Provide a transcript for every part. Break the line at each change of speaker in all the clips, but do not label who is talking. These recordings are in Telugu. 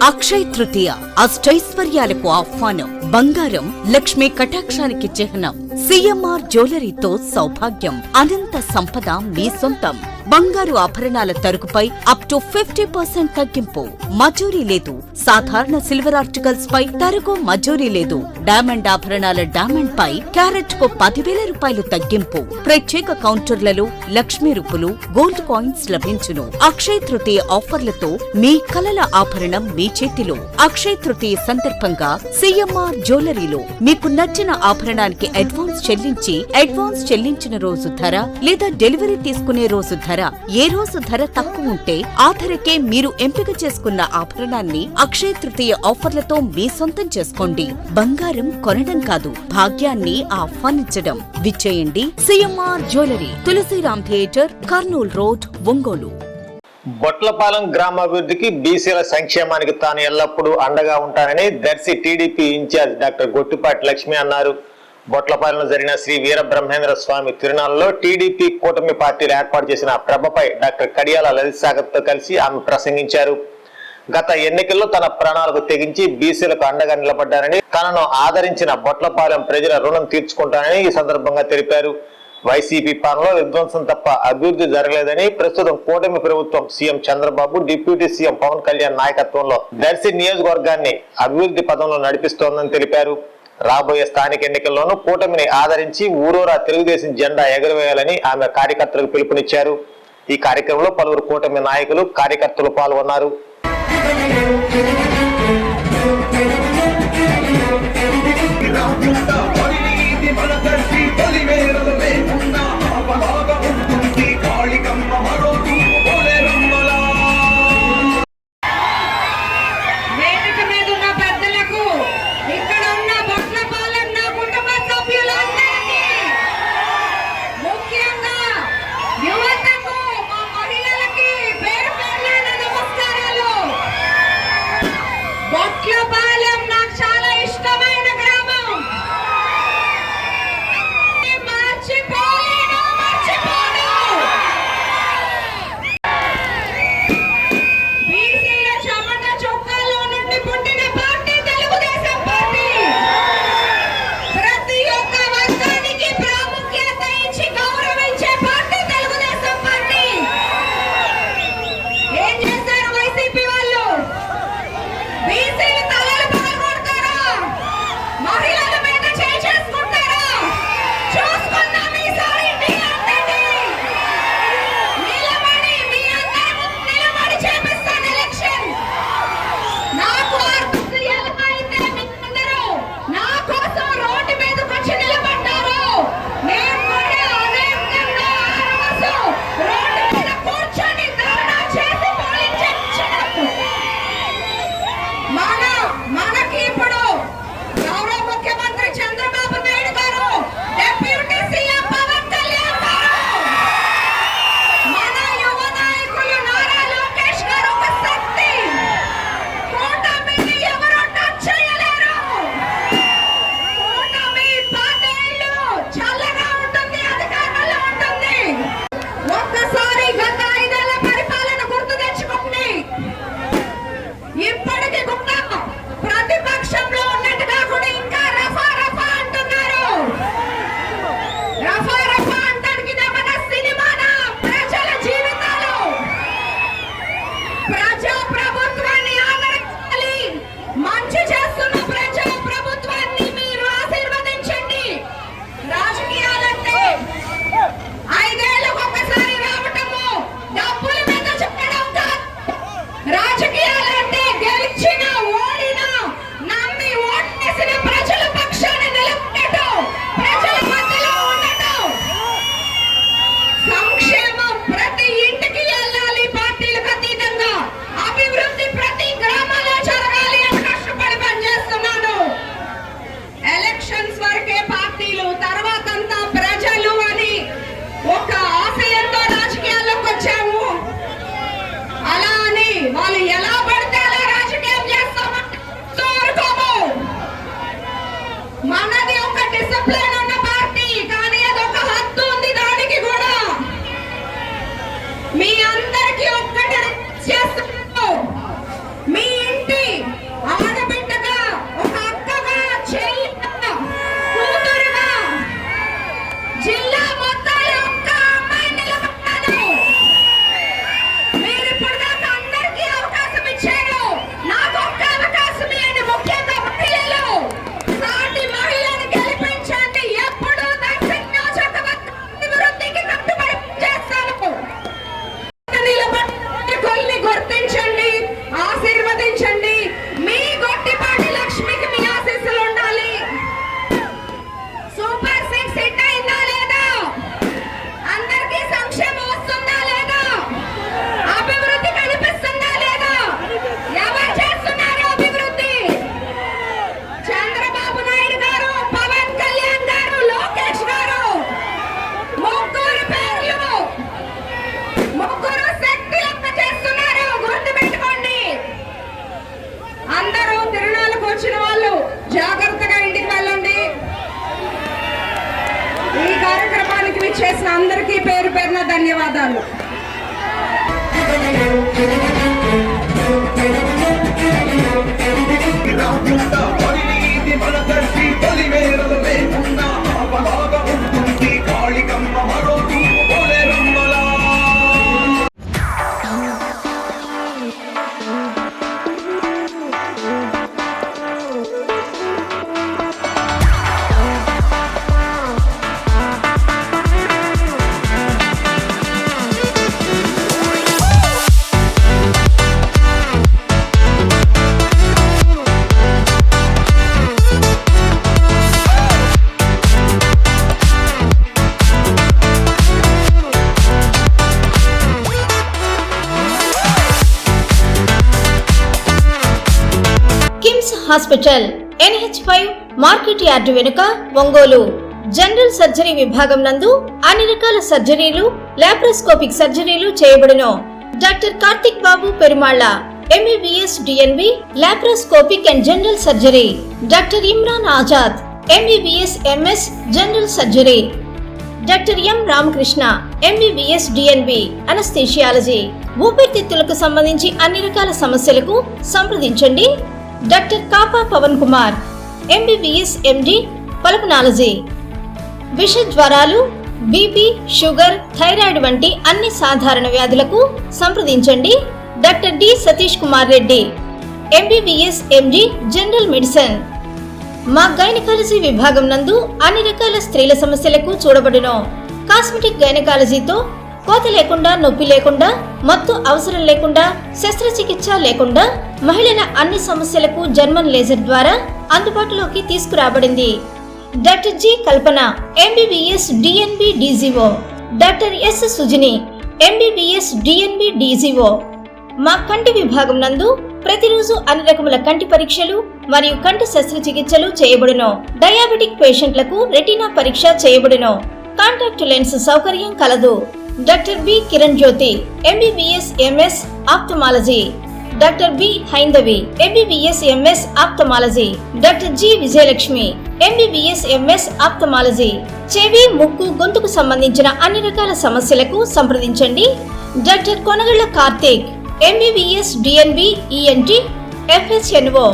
అక్షయ తృతీయ అష్టైశ్వర్యాలకు ఆహ్వానం. బంగారం లక్ష్మీ కటాక్షానికి చిహ్నం. సిఎంఆర్ జ్యువెలరీతో సౌభాగ్యం, అనంత సంపద మీ సొంతం. బంగారు ఆభరణాల తరుగుపై అప్ టు 50% తగ్గింపు. మజూరీ లేదు. సాధారణ సిల్వర్ ఆర్టికల్స్ పై తరుగు మజూరీ లేదు. డైమండ్ ఆభరణాల డైమండ్ పై క్యారెట్ కు 10,000 రూపాయలు తగ్గింపు. ప్రత్యేక కౌంటర్లలో లక్ష్మీ రూపులు, గోల్డ్ కాయిన్స్ లభించును. అక్షయ తృతీయ ఆఫర్లతో మీ కలల ఆభరణం మీ చేతిలో. అక్షయ తృతీయ సందర్భంగా సిఎంఆర్ జ్యువెలరీలో మీకు నచ్చిన ఆభరణానికి అడ్వాన్స్ చెల్లించిన రోజు ధర లేదా డెలివరీ తీసుకునే రోజు ధర, ఏ రోజు ధర తక్కువ ఉంటే ఆ ధరకే మీరు ఎంపిక చేసుకున్న ఆభరణాన్ని అక్షయ తృతీయ ఆఫర్లతో మీ సొంతం చేసుకోండి. బంగారం కొనడం కాదు, భాగ్యాన్ని ఆహ్వానించడం. విచ్చేయండి CMR jewellery, Tulasiram theatre, Kurnool road, Ongole.
Botlapalem గ్రామాభివృద్ధికి, బీసీల సంక్షేమానికి తాను ఎల్లప్పుడూ అండగా ఉంటానని Darsi TDP in charge doctor Gottipati Lakshmi అన్నారు. బొట్లపాలెంలో జరిగిన శ్రీ వీరబ్రహ్మేంద్ర స్వామి తిరునాళ్లలో టీడీపీ కూటమి పార్టీలు ఏర్పాటు చేసిన ప్రభపై డాక్టర్ కడియాల లలిత సాగర్తో కలిసి ఆమె ప్రసంగించారు. గత ఎన్నికల్లో తన ప్రాణాలకు తెగించి బీసీలకు అండగా నిలబడ్డానని, తనను ఆదరించిన బొట్లపాలెం ప్రజల రుణం తీర్చుకుంటానని ఈ సందర్భంగా తెలిపారు. వైసీపీ పాలనలో విధ్వంసం తప్ప అభివృద్ధి జరగలేదని, ప్రస్తుతం కూటమి ప్రభుత్వం CM Chandrababu, deputy CM Pavan Kalyan నాయకత్వంలో దర్శి నియోజకవర్గాన్ని అభివృద్ధి పదంలో నడిపిస్తోందని తెలిపారు. రాబోయే స్థానిక ఎన్నికల్లోనూ కూటమిని ఆదరించి ఊరూరా తెలుగుదేశం జెండా ఎగురవేయాలని ఆమె కార్యకర్తలకు పిలుపునిచ్చారు. ఈ కార్యక్రమంలో పలువురు కూటమి నాయకులు, కార్యకర్తలు పాల్గొన్నారు.
రాజకీయాలంటే పేరున ధన్యవాదాలు.
హాస్పిటల్ NH5 మార్కెట్ యార్డు వెనుక ఒంగోలు. జనరల్ సర్జరీ విభాగం నందు అన్ని రకాల సర్జరీలు, లాప్రోస్కోపిక్ సర్జరీలు చేయబడును. Doctor Karthik Babu Perumalla MBBS DNB laparoscopic and general surgery. Doctor Imran Azad MBBS MS general surgery. Doctor M Ramakrishna MBBS DNB anaesthesiology. ఊపిరితిత్తులకు సంబంధించి అన్ని రకాల సమస్యలకు సంప్రదించండి. Doctor Kapa Pavan Kumar MBBS MD pulmonology. విష జ్వరాలు, బీపీ, షుగర్, థైరాయిడ్ వంటి అన్ని సాధారణ వ్యాధులకు సంప్రదించండి. Doctor D Satish Kumar Reddy MBBS MD general medicine. మా గైనకాలజీ విభాగం నందు అన్ని రకాల స్త్రీల సమస్యలకు చూడబడును. కాస్మెటిక్ గైనకాలజీతో కోత లేకుండా, నొప్పి లేకుండా, మత్తు అవసరం లేకుండా, శస్త్రచికిత్స లేకుండా మహిళల అన్ని సమస్యలకు జర్మన్ లేజర్ ద్వారా అందుబాటులోకి తీసుకురాబడింది. డాక్టర్ జి కల్పన MBBS DNB DGO. Doctor yes Sujini MBBS DNB DGO. మా కంటి విభాగం నందు ప్రతిరోజు అన్ని రకముల కంటి పరీక్షలు మరియు కంటి శస్త్రచికిత్సలు చేయబడును. డయాబెటిక్ పేషెంట్లకు రెటీనా పరీక్ష చేయబడును. కాంటాక్ట్ లెన్స్ సౌకర్యం కలదు. Doctor B Kiran Jyothi MBBS MS ophthalmology. Doctor B Haindavi MBBS MS ophthalmology. Doctor G Vijayalakshmi MBBS MS ophthalmology. చెవి, ముక్కు, గొంతుకు సంబంధించిన అన్ని రకాల సమస్యలకు సంప్రదించండి. Doctor Konagalla Karthik MBBS DNB ENT FHNO.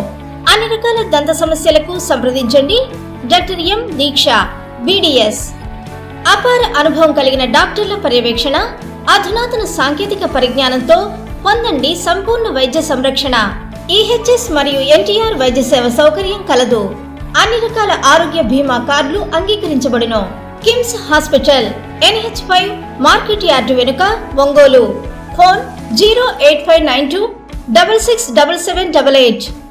అన్ని రకాల దంత సమస్యలకు సంప్రదించండి. Doctor M Deeksha BDS. అపార అనుభవం కలిగిన డాక్టర్ల పర్యవేక్షణ, అధునాతన సాంకేతిక పరిజ్ఞానంతో పొందండి సంపూర్ణ వైద్య సంరక్షణ. EHS మరియు NTR వైద్య సేవ సౌకర్యం కలదు. అన్ని రకాల ఆరోగ్య బీమా కార్డులు అంగీకరించబడును. KIMS hospital NH5 market yard వెనుక ఒంగోలు. ఫోన్ 08592 667788.